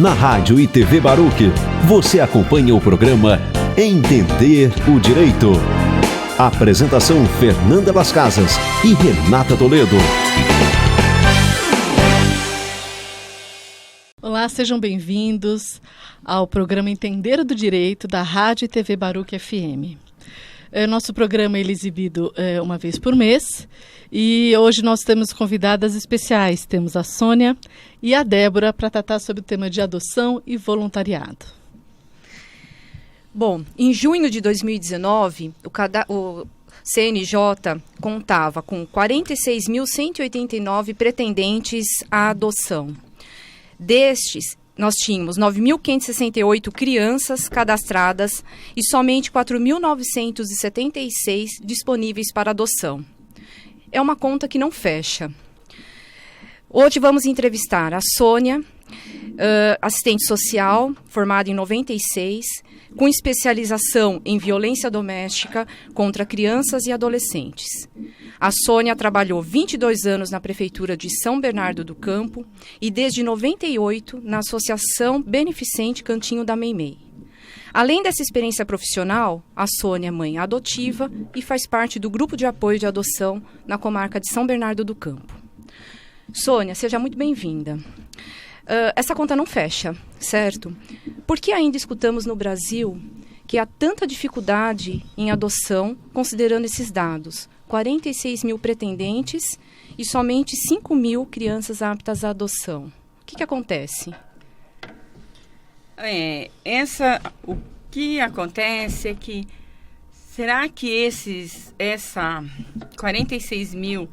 Na Rádio e TV Baruch, você acompanha o programa Entender o Direito. Apresentação Fernanda das Casas e Renata Toledo. Olá, sejam bem-vindos ao programa Entender do Direito da Rádio e TV Baruch FM. Nosso programa é exibido uma vez por mês e hoje nós temos convidadas especiais. Temos a Sônia e a Débora para tratar sobre o tema de adoção e voluntariado. Bom, em junho de 2019, o CNJ contava com 46.189 pretendentes à adoção. Destes, nós tínhamos 9.568 crianças cadastradas e somente 4.976 disponíveis para adoção. É uma conta que não fecha. Hoje vamos entrevistar a Sônia, assistente social, formada em 96, com especialização em violência doméstica contra crianças e adolescentes. A Sônia trabalhou 22 anos na Prefeitura de São Bernardo do Campo e desde 98 na Associação Beneficente Cantinho da Meimei. Além dessa experiência profissional, a Sônia é mãe adotiva e faz parte do grupo de apoio de adoção na comarca de São Bernardo do Campo. Sônia, seja muito bem-vinda. Essa conta não fecha, certo? Por que ainda escutamos no Brasil que há tanta dificuldade em adoção, considerando esses dados? 46 mil pretendentes e somente 5 mil crianças aptas à adoção. O que acontece? O que acontece é que, será que essa 46 mil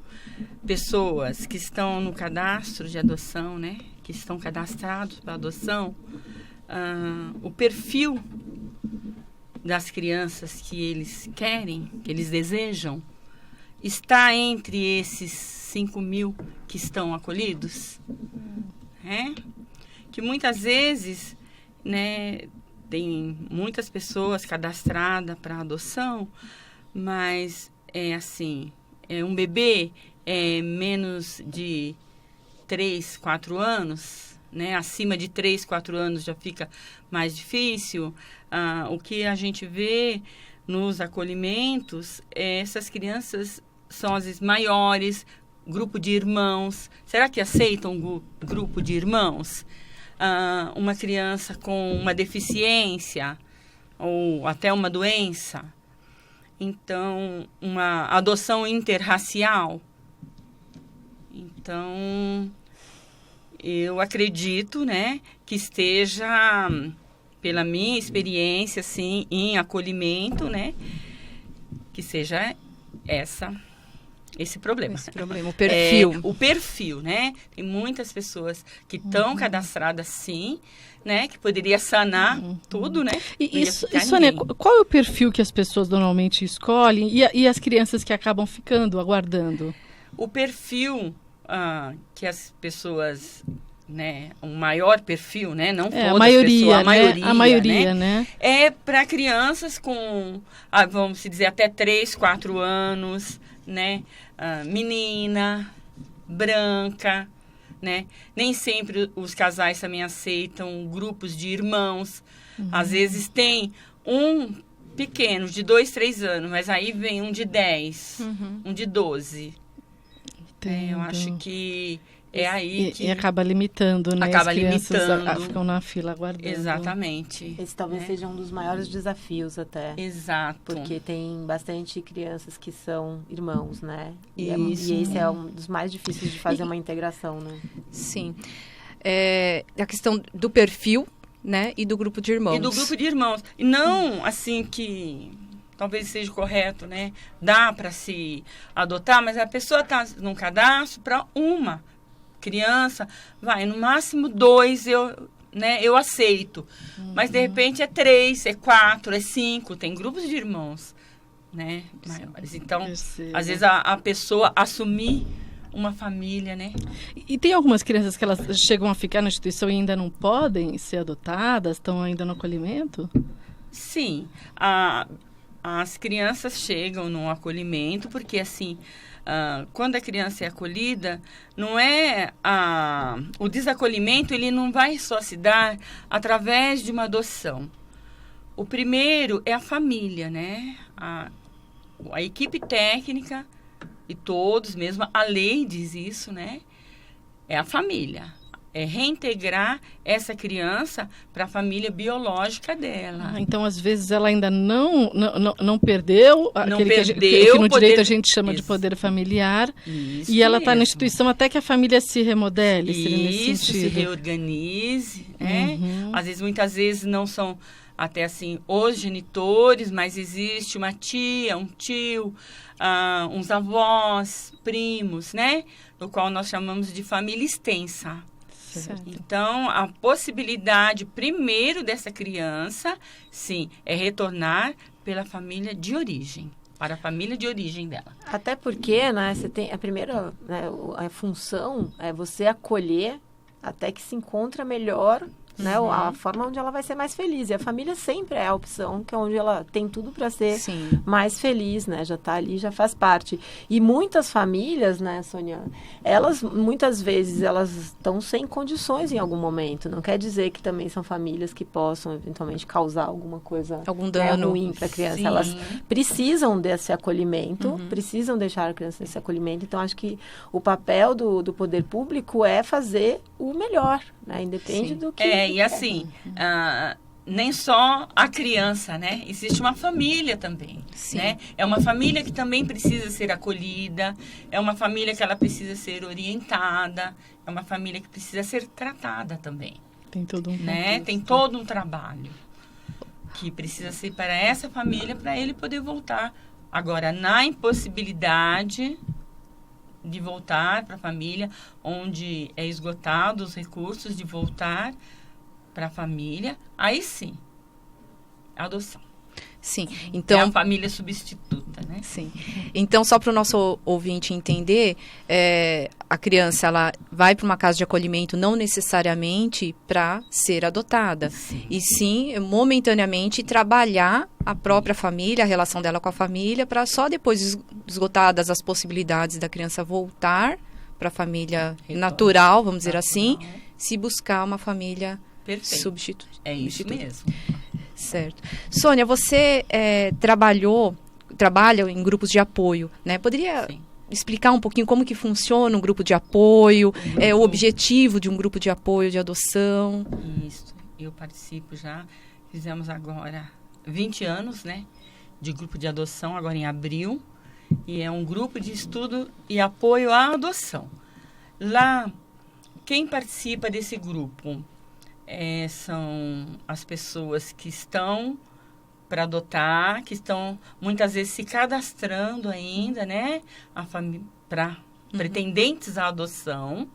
pessoas que estão no cadastro de adoção, né, que estão cadastrados para adoção, o perfil das crianças que eles querem, que eles desejam, está entre esses 5 mil que estão acolhidos? Que muitas vezes, né, tem muitas pessoas cadastradas para adoção, mas um bebê é menos de 3, 4 anos, né? Acima de 3, 4 anos já fica mais difícil. O que a gente vê nos acolhimentos, essas crianças são às vezes maiores, grupo de irmãos. Será que aceitam grupo de irmãos? Uma criança com uma deficiência ou até uma doença. Então, uma adoção interracial. Então, eu acredito, né, que esteja, pela minha experiência, assim, em acolhimento, né, que seja esse problema. O perfil. O perfil, né? Tem muitas pessoas que estão cadastradas, sim, né, que poderia sanar tudo, né? E Sônia, qual é o perfil que as pessoas normalmente escolhem e as crianças que acabam ficando, aguardando? O perfil que as pessoas, né, o maior perfil, né, não todas a maioria, as pessoas, a maioria, né? É para crianças com, vamos dizer, até 3, 4 anos, né, menina, branca, né? Nem sempre os casais também aceitam grupos de irmãos. Às vezes tem um pequeno de 2, 3 anos, mas aí vem um de 10, um de 12. Eu acho que é aí que... E acaba limitando, né? Acaba as crianças limitando. Ficam na fila aguardando. Exatamente. Esse talvez seja um dos maiores desafios até. Exato. Porque tem bastante crianças que são irmãos, né? E Isso. esse é um dos mais difíceis de fazer uma integração, né? Sim. A questão do perfil, né? E do grupo de irmãos. E do grupo de irmãos. E não, assim, que... talvez seja correto, né? Dá para se adotar, mas a pessoa está num cadastro para uma criança, no máximo 2 eu aceito. Mas, de repente, é 3, é 4, é 5. Tem grupos de irmãos, né? Maiores. Então, às vezes, a pessoa assumir uma família, né? E tem algumas crianças que elas chegam a ficar na instituição e ainda não podem ser adotadas? Estão ainda no acolhimento? Sim. As crianças chegam no acolhimento porque, assim, quando a criança é acolhida, não é o desacolhimento, ele não vai só se dar através de uma adoção. O primeiro é a família, né? A equipe técnica e todos mesmo, a lei diz isso, né? É a família. É reintegrar essa criança para a família biológica dela. Então, às vezes, ela ainda não perdeu aquele que no direito a gente chama de poder familiar. Isso e ela está na mesmo. instituição até que a família se remodele. Seria nesse Isso, se sentido. reorganize. Né? Uhum. Muitas vezes não são até assim os genitores, mas existe uma tia, um tio, uns avós, primos, né? No qual nós chamamos de família extensa. Certo. Então, a possibilidade, primeiro, dessa criança, sim, é retornar pela família de origem, para a família de origem dela. Até porque, né, você tem a primeira, né, a função é você acolher até que se encontra melhor, né, a forma onde ela vai ser mais feliz. E a família sempre é a opção, que é onde ela tem tudo para ser Sim. mais feliz, né? Já está ali, já faz parte. E muitas famílias, né, Sônia, elas, muitas vezes, elas estão sem condições em algum momento. Não quer dizer que também são famílias que possam, eventualmente, causar alguma coisa Algum dano. ruim para a criança. Sim. Elas precisam desse acolhimento, precisam deixar a criança nesse acolhimento. Então, acho que o papel do poder público é fazer o melhor, né? Independe do que... E assim, nem só a criança, né? Existe uma família também, Sim. né? É uma família que também precisa ser acolhida, é uma família que ela precisa ser orientada, é uma família que precisa ser tratada também, Tem todo um né? contexto. Tem todo um trabalho que precisa ser para essa família, para ele poder voltar. Agora, na impossibilidade de voltar para a família, onde é esgotado os recursos de voltar para a família, aí sim, a adoção. Sim. É Então, a família substituta, né? sim. Então, só para o nosso ouvinte entender, a criança ela vai para uma casa de acolhimento não necessariamente para ser adotada, Sim. e sim, momentaneamente, trabalhar a própria família, a relação dela com a família, para só depois, esgotadas as possibilidades da criança voltar para a família Retorno. natural, vamos dizer assim, Natural. se buscar uma família Perfeito. substituta. É isso mesmo. Certo. Sônia, você trabalha em grupos de apoio, né? Poderia Sim. explicar um pouquinho como que funciona um grupo de apoio, o objetivo de um grupo de apoio de adoção? Isso. Eu participo já, fizemos agora 20 anos, né? De grupo de adoção, agora em abril. E é um grupo de estudo e apoio à adoção. Lá, quem participa desse grupo são as pessoas que estão para adotar, que estão muitas vezes se cadastrando ainda, né? Para pretendentes à adoção.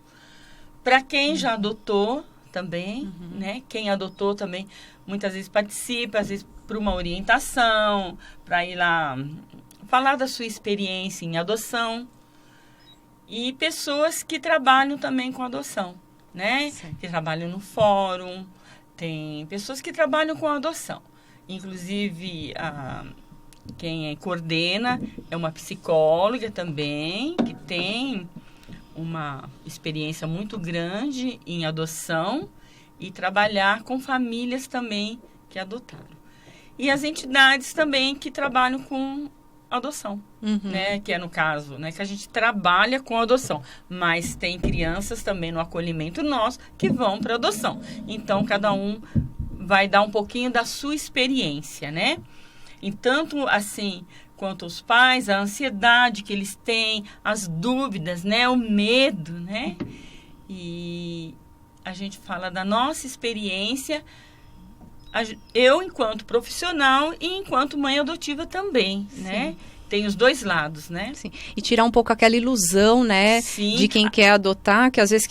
Para quem já adotou também, né? Quem adotou também muitas vezes participa, às vezes por uma orientação, para ir lá falar da sua experiência em adoção. E pessoas que trabalham também com adoção, né? Sim. Que trabalham no fórum, tem pessoas que trabalham com adoção. Inclusive, quem coordena é uma psicóloga também, que tem uma experiência muito grande em adoção e trabalhar com famílias também que adotaram. E as entidades também que trabalham com adoção, né? Que é no caso, né? Que a gente trabalha com adoção, mas tem crianças também no acolhimento nosso que vão para adoção. Então, cada um vai dar um pouquinho da sua experiência, né? E tanto assim quanto os pais, a ansiedade que eles têm, as dúvidas, né? O medo, né? E a gente fala da nossa experiência, eu enquanto profissional e enquanto mãe adotiva também, né? Tem os dois lados, né? Sim. E tirar um pouco aquela ilusão, né? Sim. De quem quer adotar, que às vezes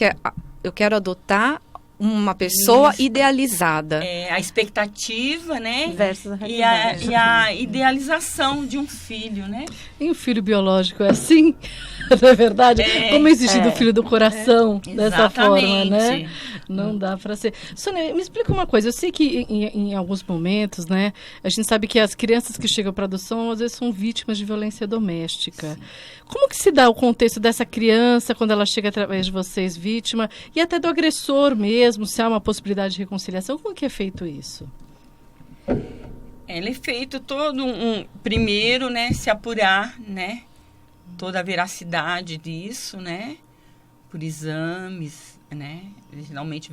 eu quero adotar uma pessoa Isso. idealizada. A expectativa, né? Versus a E realidade. a idealização de um filho, né? E o filho biológico é assim? Não é verdade? Como existe do filho do coração, dessa forma, né? Não dá para ser. Sônia, me explica uma coisa. Eu sei que em alguns momentos, né, a gente sabe que as crianças que chegam para adoção, às vezes são vítimas de violência doméstica. Sim. Como que se dá o contexto dessa criança quando ela chega através de vocês, vítima, e até do agressor mesmo, se há uma possibilidade de reconciliação? Como que é feito isso? Ele é feito todo primeiro, né, se apurar, né, toda a veracidade disso, né, por exames, né, geralmente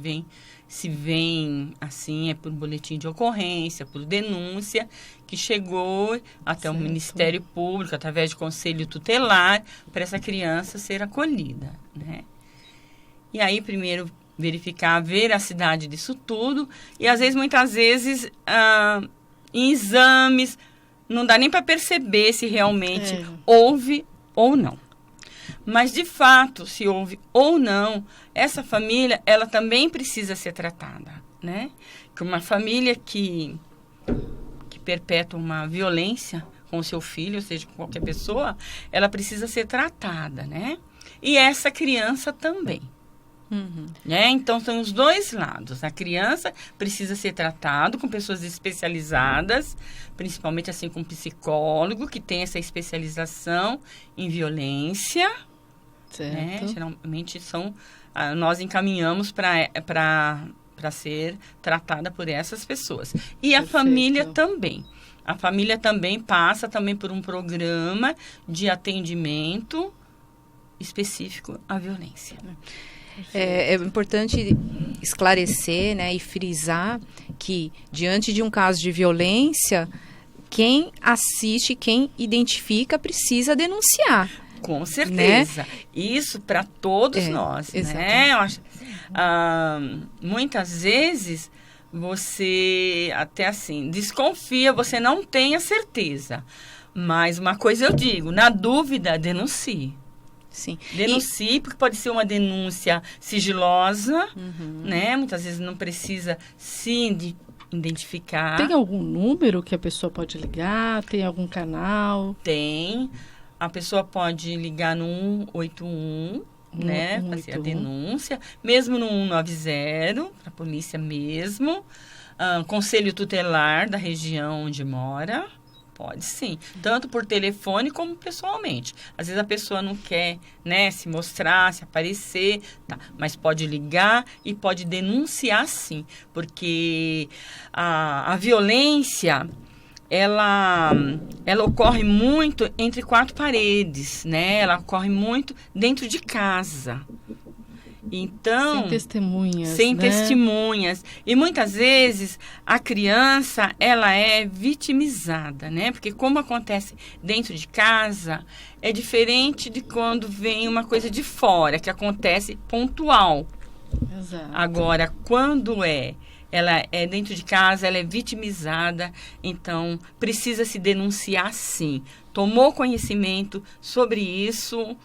se vem assim, é por boletim de ocorrência, por denúncia, que chegou até o Ministério Público, através de conselho tutelar, para essa criança ser acolhida, né. E aí, primeiro, verificar a veracidade disso tudo, e às vezes, muitas vezes, em exames, não dá nem para perceber se realmente houve ou não. Mas, de fato, se houve ou não, essa família, ela também precisa ser tratada, né? Que uma família que perpetua uma violência com o seu filho, ou seja, com qualquer pessoa, ela precisa ser tratada, né? E essa criança também. Né? Então, são os dois lados. A criança precisa ser tratada com pessoas especializadas, principalmente assim com psicólogo, que tem essa especialização em violência. Né? Geralmente nós encaminhamos para ser tratada por essas pessoas. E a família também. A família também passa também por um programa de atendimento específico à violência. É importante esclarecer, né, e frisar que, diante de um caso de violência, quem assiste, quem identifica, precisa denunciar. Com certeza. Né? Isso para todos nós. Né? Eu acho, muitas vezes você até assim desconfia, você não tem a certeza. Mas uma coisa eu digo, na dúvida, denuncie. Sim. Denuncie, porque pode ser uma denúncia sigilosa, né? Muitas vezes não precisa se identificar. Tem algum número que a pessoa pode ligar? Tem algum canal? Tem. A pessoa pode ligar no 181, né? Fazer a denúncia. Mesmo no 190, para a polícia mesmo. Conselho tutelar da região onde mora. Pode sim, tanto por telefone como pessoalmente. Às vezes a pessoa não quer, né, se mostrar, se aparecer, tá? Mas pode ligar e pode denunciar sim, porque a violência, ela ocorre muito entre quatro paredes, né? Ela ocorre muito dentro de casa. Então, sem testemunhas, sem testemunhas. E muitas vezes a criança, ela é vitimizada, né? Porque como acontece dentro de casa, é diferente de quando vem uma coisa de fora, que acontece pontual. Exato. Agora, quando ela é dentro de casa, ela é vitimizada, então precisa se denunciar sim. Tomou conhecimento sobre isso,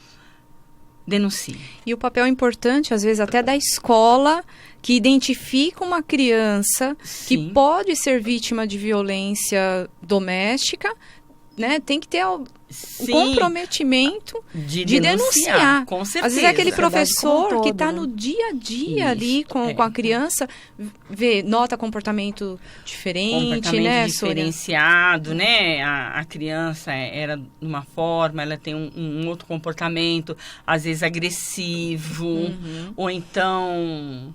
denuncie. E o papel importante, às vezes, até da escola, que identifica uma criança que pode ser vítima de violência doméstica, né? Tem que ter o comprometimento de denunciar. Com certeza. Às vezes é aquele professor que está no dia a dia ali com a criança, nota comportamento diferente, né, diferenciado, né? A criança era de uma forma, ela tem um outro comportamento, às vezes agressivo, ou então,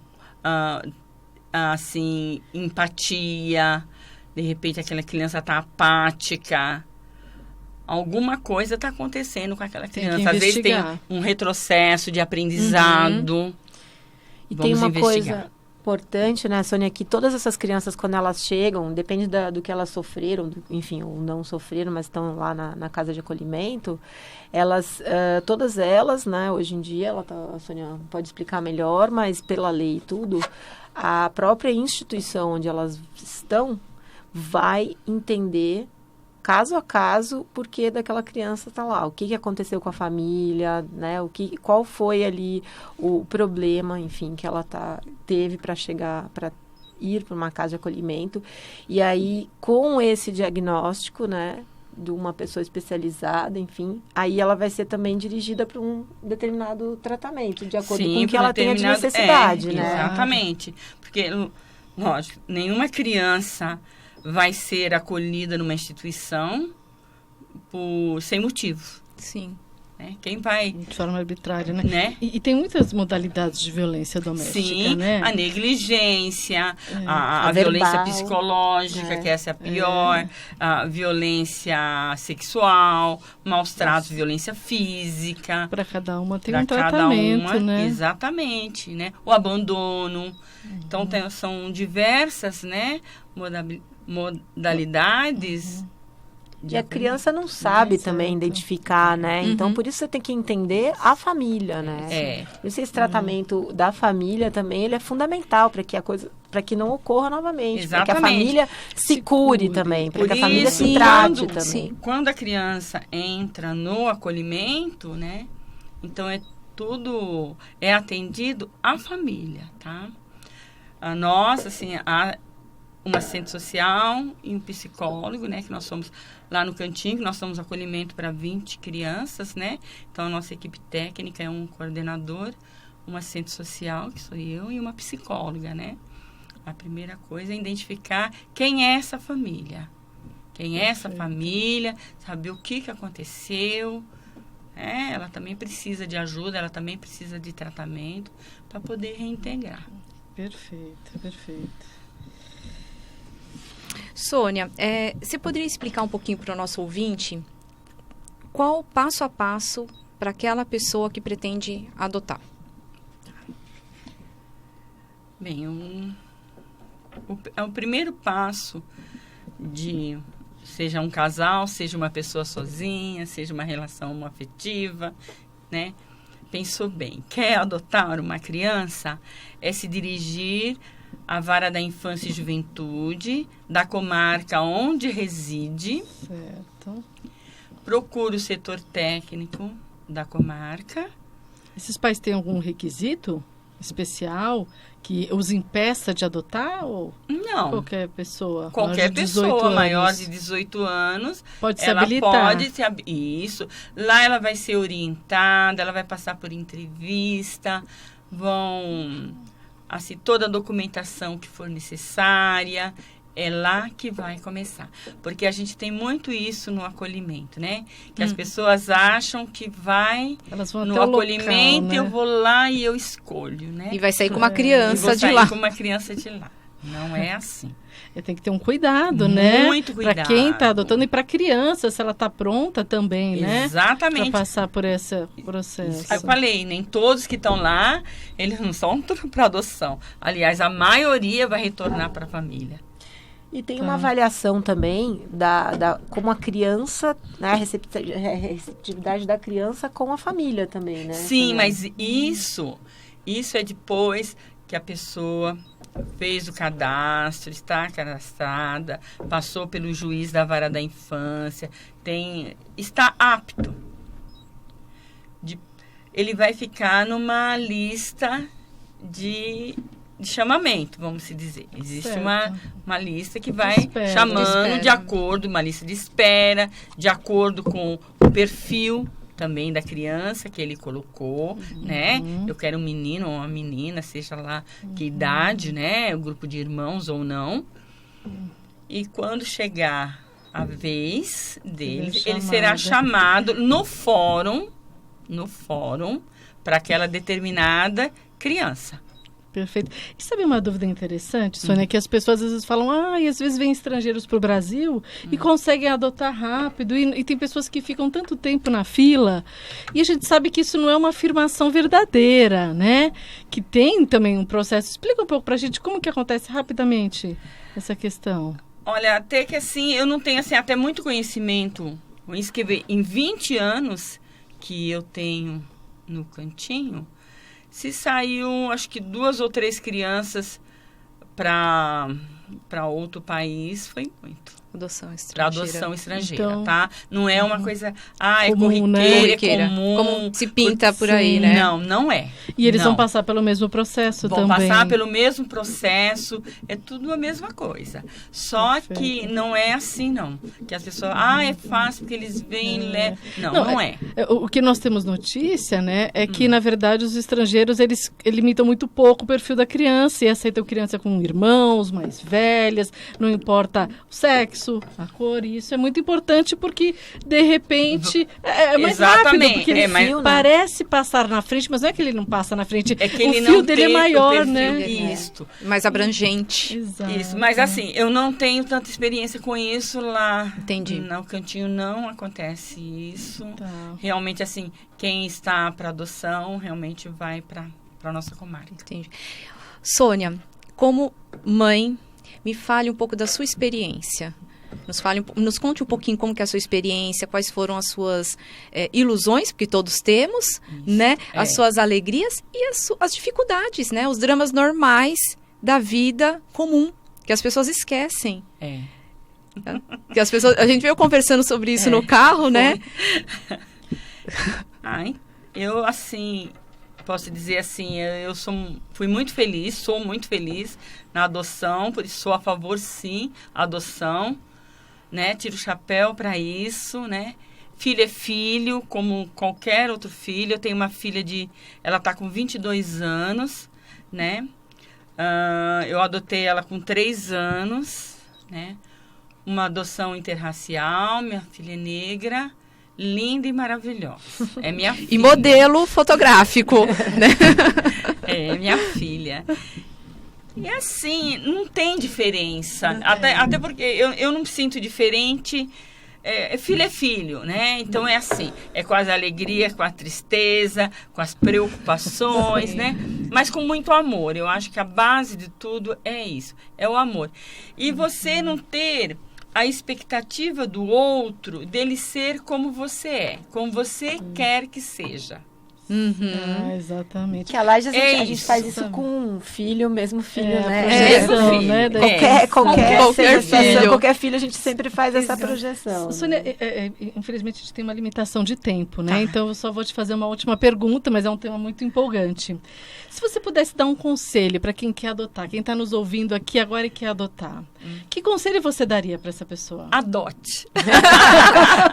assim, empatia, de repente aquela criança está apática. Alguma coisa está acontecendo com aquela criança. Às vezes tem um retrocesso de aprendizado. E tem uma coisa importante, né, Sônia, que todas essas crianças, quando elas chegam, depende do que elas sofreram, enfim, ou não sofreram, mas estão lá na casa de acolhimento, todas elas, né, hoje em dia, a Sônia pode explicar melhor, mas pela lei e tudo, a própria instituição onde elas estão vai entender caso a caso, porque daquela criança está lá, o que aconteceu com a família, né, qual foi ali o problema, enfim, que ela teve para ir para uma casa de acolhimento. E aí, com esse diagnóstico, né, de uma pessoa especializada, enfim, aí ela vai ser também dirigida para um determinado tratamento, de acordo com o que ela tenha de necessidade, né? Exatamente. Porque, lógico, nenhuma criança vai ser acolhida numa instituição sem motivo. Sim. Quem vai... De forma arbitrária, né? E tem muitas modalidades de violência doméstica, sim, né? A negligência, a violência psicológica, que essa é a pior, a violência sexual, maus tratos, violência física. Para cada uma tem um tratamento, né? Exatamente, né? O abandono. Então, são diversas, né, modalidades. E a criança não sabe também identificar, né? Então, por isso você tem que entender a família, né? Esse tratamento da família também, ele é fundamental para que a coisa, para que não ocorra novamente. Para que a família se cure também, para que a família se trate também. Quando a criança entra no acolhimento, né? Então, tudo é atendido à família, tá? Nós, assim, um assistente social e um psicólogo, né, que nós somos lá no cantinho, que nós somos acolhimento para 20 crianças, né, então a nossa equipe técnica é um coordenador, um assistente social, que sou eu, e uma psicóloga, né. A primeira coisa é identificar quem é essa família, saber o que aconteceu, ela também precisa de ajuda, ela também precisa de tratamento para poder reintegrar. Perfeito. Sônia, você poderia explicar um pouquinho para o nosso ouvinte qual o passo a passo para aquela pessoa que pretende adotar? Bem, o primeiro passo seja um casal, seja uma pessoa sozinha, seja uma relação afetiva, né? Pensou bem, quer adotar uma criança? É se dirigir à Vara da Infância e Juventude, da comarca onde reside. Certo. Procura o setor técnico da comarca. Esses pais têm algum requisito especial que os impeça de adotar? Ou não. Qualquer pessoa? Qualquer pessoa maior de 18 anos. Pode se habilitar. Isso. Lá ela vai ser orientada, ela vai passar por entrevista, assim, toda a documentação que for necessária, é lá que vai começar. Porque a gente tem muito isso no acolhimento, né? Que as pessoas acham que elas vão no acolhimento, local, né? Eu vou lá e eu escolho, né? E vai sair com uma criança de lá. E vou sair com uma criança de lá. Não é assim. Tem que ter um cuidado, né? Muito cuidado. Para quem está adotando e para a criança, se ela está pronta também, né? Exatamente. Para passar por esse processo. Eu falei, nem todos que estão lá, eles não são para adoção. Aliás, a maioria vai retornar para a família. E tem uma avaliação também como a criança, né, a receptividade da criança com a família também, né? Sim, mas isso é depois que a pessoa fez o cadastro, está cadastrada, passou pelo juiz da Vara da Infância, está apto. Ele vai ficar numa lista de chamamento, vamos se dizer. Existe uma lista que vai chamando de acordo, uma lista de espera, de acordo com o perfil também da criança que ele colocou, né? Eu quero um menino ou uma menina, seja lá que idade, né? O grupo de irmãos ou não. E quando chegar a vez dele, ele será chamado no fórum para aquela determinada criança. Perfeito. E sabe uma dúvida interessante, Sônia, que as pessoas às vezes falam, e às vezes vêm estrangeiros para o Brasil e conseguem adotar rápido, e tem pessoas que ficam tanto tempo na fila, e a gente sabe que isso não é uma afirmação verdadeira, né? Que tem também um processo. Explica um pouco para a gente como que acontece rapidamente essa questão. Olha, até que assim, eu não tenho assim, até muito conhecimento com isso, que em 20 anos que eu tenho no cantinho, se saiu, acho que 2 ou 3 crianças para para outro país foi muito. Adoção Para estrangeira. adoção estrangeira, Então, tá? Não é uma coisa, é comum, né? corriqueira, é comum. Como se pinta por aí, né? Não, não é. E eles Não. vão passar pelo mesmo processo Vão também. passar pelo mesmo processo, é tudo a mesma coisa. Só Perfeito. que não é assim, não. Que as pessoas, é fácil porque eles vêm, não é. O que nós temos notícia, né, é que, na verdade, os estrangeiros, eles limitam muito pouco o perfil da criança e aceitam criança com irmãos, mais velhas, não importa o sexo, a cor, e isso é muito importante porque, de repente, é mais rápido, Exatamente, porque ele mas- parece passar na frente, mas não é que ele não passa na frente, É que o ele fio não dele é tem o maior, perfil, né? Isso. Mais abrangente. Exato. Isso, mas assim, eu não tenho tanta experiência com isso lá. Entendi. No Cantinho não acontece isso. Tá. Realmente, assim, quem está para adoção realmente vai para a nossa comarca. Entendi. Sônia, como mãe, me fale um pouco da sua experiência. Nos conte um pouquinho como que é a sua experiência, quais foram as suas ilusões, porque todos temos, né? As suas alegrias e as dificuldades, né? Os dramas normais da vida comum, que as pessoas esquecem. É. Que as pessoas, a gente veio conversando sobre isso no carro, né? Eu, assim, posso dizer assim, fui muito feliz, sou muito feliz na adoção, por isso sou a favor, sim, adoção, né? Tiro o chapéu para isso, né? Filho é filho, como qualquer outro filho. Eu tenho uma filha ela está com 22 anos, né? Eu adotei ela com 3 anos, né? Uma adoção interracial, minha filha é negra, linda e maravilhosa. É minha filha. E modelo fotográfico, né? É minha filha. E assim, não tem diferença. Até porque eu não me sinto diferente. Filho é filho, né? Então é assim, é com as alegrias, com a tristeza, com as preocupações, né? Mas com muito amor. Eu acho que a base de tudo é isso, é o amor. E você não ter a expectativa do outro, dele ser como você é, como você quer que seja. Exatamente. Que a Laje, a gente isso. faz isso com um filho, mesmo filho, né? projeção, filho. né? Qualquer filho. Qualquer filho, a gente sempre faz essa projeção. Sônia, infelizmente a gente tem uma limitação de tempo, né? Então eu só vou te fazer uma última pergunta, mas é um tema muito empolgante. Se você pudesse dar um conselho para quem quer adotar, quem está nos ouvindo aqui agora e quer adotar, que conselho você daria para essa pessoa? Adote.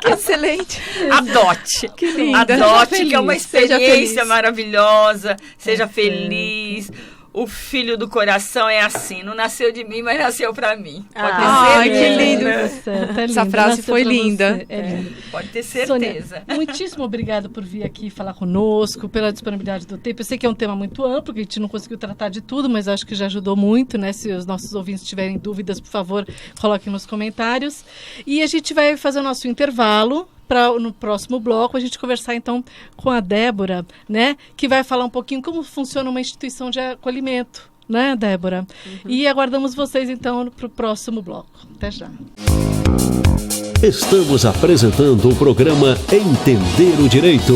Que excelente. Adote. Que linda. Adote, Seja que é uma feliz. Seja experiência feliz. maravilhosa. Seja feliz. O filho do coração é assim. Não nasceu de mim, mas nasceu pra mim. Pode ter Ai, certeza. que lindo. Essa frase foi linda. Pode ter Sônia, certeza. muitíssimo obrigada por vir aqui falar conosco, pela disponibilidade do tempo. Eu sei que é um tema muito amplo, que a gente não conseguiu tratar de tudo, mas acho que já ajudou muito, né? Se os nossos ouvintes tiverem dúvidas, por favor, coloquem nos comentários. E a gente vai fazer o nosso intervalo para no próximo bloco a gente conversar então com a Débora, né? Que vai falar um pouquinho como funciona uma instituição de acolhimento, né, Débora? E aguardamos vocês então para o próximo bloco. Até já. Estamos apresentando o programa Entender o Direito.